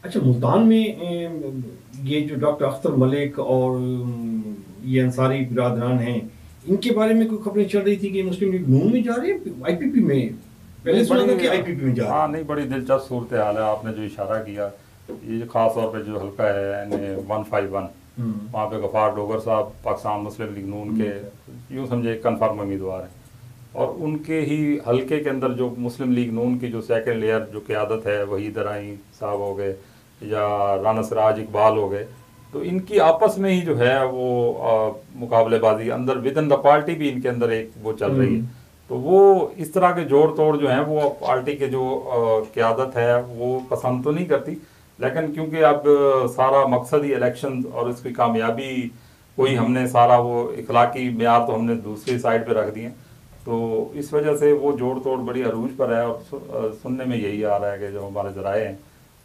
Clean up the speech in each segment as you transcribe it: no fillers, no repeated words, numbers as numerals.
अच्छा, मुल्तान में ये जो डॉक्टर अख्तर मलिक और ये अंसारी बिरादरान हैं, इनके बारे में कोई खबरें चल रही थी कि मुस्लिम लीग नून में जा रहे हैं, आईपीपी में। नहीं पहले सुना बड़ी, था कि आईपीपी में जा रहे हाँ हैं। नहीं बड़ी दिलचस्प सूरत हाल है, आपने जो इशारा किया, ये जो खास तौर पे जो हल्का है यानी 151, हम्म। वहाँ पे गफ़ार डोगर साहब पाकिस्तान मुस्लिम लीग नून के यूँ समझे कन्फर्म उम्मीदवार हैं, और उनके ही हल्के के अंदर जो मुस्लिम लीग नून की जो सेकंड लेयर जो क़यादत है, वही दराई साहब हो गए या राना सिराज इकबाल हो गए, तो इनकी आपस में ही जो है वो मुकाबलेबाजी अंदर विद इन द पार्टी भी इनके अंदर एक वो चल रही है। हम्म। तो वो इस तरह के जोड़ तोड़ जो हैं वो पार्टी के जो क़यादत है वो पसंद तो नहीं करती, लेकिन क्योंकि अब सारा मकसद ही इलेक्शन और इसकी कामयाबी, कोई हमने सारा वो इखलाकी मेयार तो हमने दूसरी साइड पे रख दिए, तो इस वजह से वो जोड़ तोड़ बड़ी अरूज पर है। और सुनने में यही आ रहा है कि जो हमारे ज़राए हैं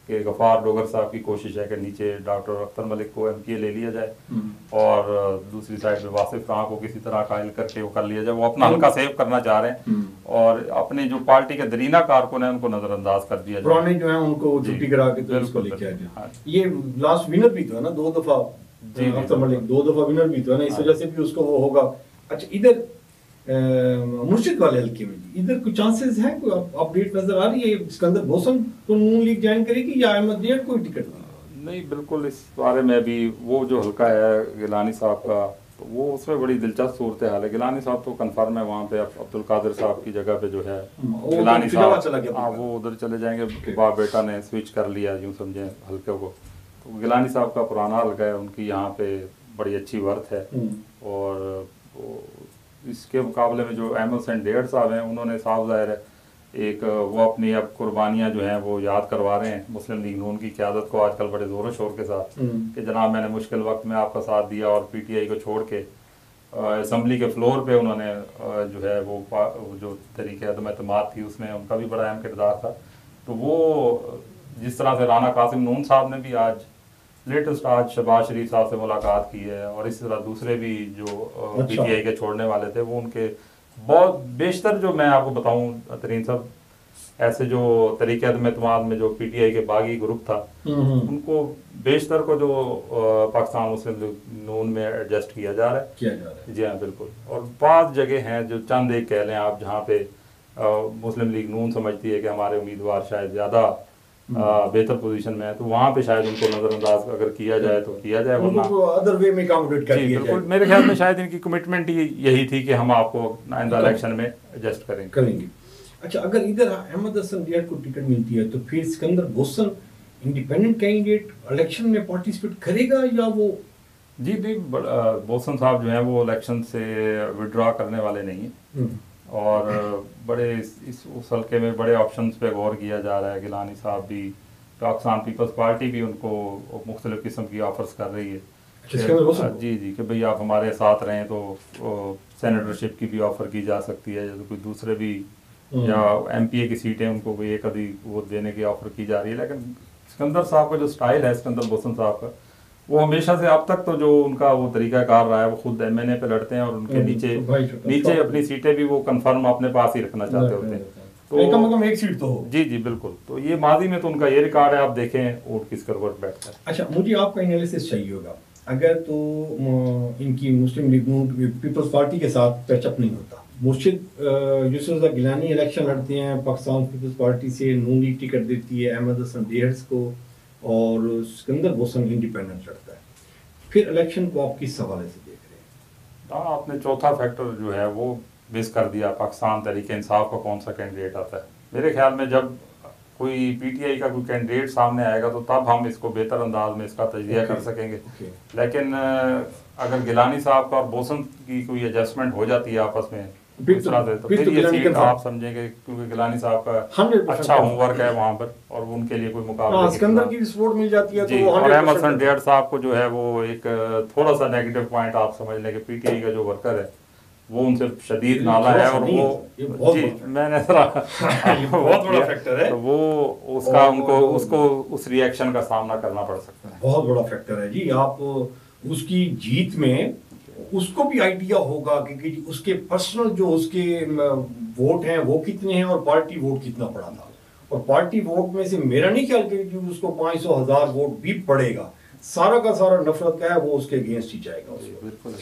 कि गफ़ार डोगर साहब की कोशिश है कि नीचे डॉक्टर अख्तर मलिक को एमपीए ले लिया जाए, और दूसरी साइड में वासिफ खां को किसी तरह कायल करके वो कर लिया जाए, वो अपना हल्का सेव करना चाह रहे हैं, और अपने जो पार्टी के दरीना कारकुन है उनको नज़रअंदाज कर दिया जाए, पुराने जो है उनको जी छुट्टी करा के तो इसको बिल्कुल लेके आ बिल्कुल, जाए। हाँ ये लास्ट विनर भी तो है ना, 2 दफा जी जी अख्तर मलिक बिल्कुल, 2 दफा विनर भी तो है ना, इस हाँ वजह से भी उसको वो होगा। अच्छा, इधर मुर्शिद वाले हल्के में जी, इधर कुछ चांसेस है, कोई अपडेट नजर आ रही है सिकंदर बोसन को नून लीग ज्वाइन करेगी या अहमद डेयर को टिकट देगी? नहीं बिल्कुल, इस बारे में भी वो जो हल्का है गिलानी साहब का, तो वो उसमें बड़ी दिलचस्प सूरत हाल है। गिलानी साहब तो कन्फर्म है, वहाँ पे अब्दुल कादिर साहब की जगह पे जो है वो गिलानी फिलहाल साहब, चला गया हाँ अब्दुल वो उधर चले जाएंगे, कादिर। बाप बेटा ने स्विच कर लिया यूँ समझें हल्के को। तो गिलानी साहब का पुराना हल्का है, उनकी यहाँ पे बड़ी अच्छी वर्थ है, और वो इसके मुकाबले में जो अहमद हुसैन डेढ़ साहब हैं, उन्होंने साफ ज़ाहिर है एक वो अपनी अब कुर्बानियाँ जो हैं वो याद करवा रहे हैं मुस्लिम लीग नून की क़यादत को आजकल बड़े ज़ोर शोर के साथ, कि जनाब मैंने मुश्किल वक्त में आपका साथ दिया, और पीटीआई को छोड़ के असम्बली के फ्लोर पे उन्होंने जो है वो जो तरीके अदम एतमाद थी उसमें उनका भी बड़ा अहम किरदार था। तो वो जिस तरह से राना कासिम नून साहब ने भी आज लेटेस्ट आज शहबाज शरीफ साहब से मुलाकात की है, और इसी तरह दूसरे भी जो अच्छा। पीटीआई के छोड़ने वाले थे, वो उनके बहुत बेशतर जो मैं आपको बताऊं तरीन साहब, ऐसे जो तरीके अदम में जो पीटीआई के बागी ग्रुप था, उनको बेशतर को जो पाकिस्तान मुस्लिम लीग नून में एडजस्ट किया जा रहा है, किया जा रहा है। जी हाँ बिल्कुल। और बात जगह हैं जो चंद एक कह लें आप, जहाँ पे मुस्लिम लीग नून समझती है कि हमारे उम्मीदवार शायद ज़्यादा बेहतर पोजीशन में है, तो वहाँ पे शायद उनको नज़रअंदाज अगर किया जाए तो किया जाए, वरना उनको अदर वे में अकोमोडेट कर जी दिया बिल्कुल, जाएगा। मेरे ख्याल में शायद इनकी कमिटमेंट ही यही थी कि हम आपको आइंदा इलेक्शन में एडजस्ट करेंगे करेंगे। अच्छा, अगर इधर अहमद हसन डेयर को टिकट मिलती है तो फिर Sikandar boson independent candidate election में पार्टिसिपेट करेगा या वो? जी नहीं, बोसन साहब जो हैं वो इलेक्शन से विड्रॉ करने वाले नहीं हैं, और बड़े इस उस हल्के में बड़े ऑप्शंस पे गौर किया जा रहा है। गिलानी साहब भी, पाकिस्तान पीपल्स पार्टी भी उनको मुख्तलिफ किस्म की ऑफर्स कर रही है जी जी कि भाई आप हमारे साथ रहें, तो सेनेटरशिप की भी ऑफ़र की जा सकती है, जैसे कोई दूसरे भी या एमपीए की सीटें उनको कोई एक आधी वो देने की ऑफ़र की जा रही है। लेकिन सिकंदर साहब का जो स्टाइल है, सिकंदर बोसन साहब का, वो हमेशा से अब तक तो जो उनका वो तरीका कार रहा है, वो खुद एमएनए पे लड़ते हैं और उनके नीचे नीचे अपनी सीटें भी वो कंफर्म अपने पास ही रखना चाहते होते हैं, तो कम से कम एक सीट तो हो। जी जी बिल्कुल। तो ये माजी में तो उनका ये रिकॉर्ड है, आप देखें वोट किस करवट बैठता है। अच्छा, मुझे आपका एनालिसिस चाहिए होगा, अगर तो इनकी मुस्लिम लीग नून पीपल्स पार्टी के साथ टचअप नहीं होता, मुर्शिद यूसुफ गिलानी इलेक्शन लड़ते हैं पाकिस्तान पीपल्स पार्टी से, नून लीग टिकट देती है अहमद हसन डेहर्स को, और सिकंदर बोसन इंडिपेंडेंट लड़ता है, फिर इलेक्शन को आप किस हवाले से देख रहे हैं? हाँ, आपने चौथा फैक्टर जो है वो मिस कर दिया, पाकिस्तान तरीके इंसाफ का कौन सा कैंडिडेट आता है। मेरे ख्याल में जब कोई पीटीआई का कोई कैंडिडेट सामने आएगा तो तब हम इसको बेहतर अंदाज में इसका तजिया कर सकेंगे। लेकिन अगर गिलानी साहब का और बोसन की कोई एडजस्टमेंट हो जाती है आपस में दूसरा से, तो फिर ये सीट आप समझेंगे, क्योंकि गिलानी साहब का अच्छा होमवर्क है वहाँ पर, और उनके लिए कोई मुकाबला सिकंदर की सपोर्ट मिल जाती है जी। और अहमद हसन डेढ़ साहब को जो है वो एक थोड़ा सा नेगेटिव पॉइंट आप समझ लें कि पीटीआई का जो वर्कर है वो उनसे शदीद नाला है, और वो जी मैंने बहुत बड़ा फैक्टर है, तो वो उसका उनको उसको उस रिएक्शन का सामना करना पड़ सकता है। बहुत बड़ा फैक्टर है जी। आप उसकी जीत में उसको भी आइडिया होगा कि उसके पर्सनल जो उसके वोट हैं वो कितने हैं और पार्टी वोट कितना पड़ा था, और पार्टी वोट में से मेरा नहीं ख्याल कि उसको 500,000 वोट भी पड़ेगा, सारा का सारा नफरत का है वो उसके अगेंस्ट ही जाएगा। बिल्कुल।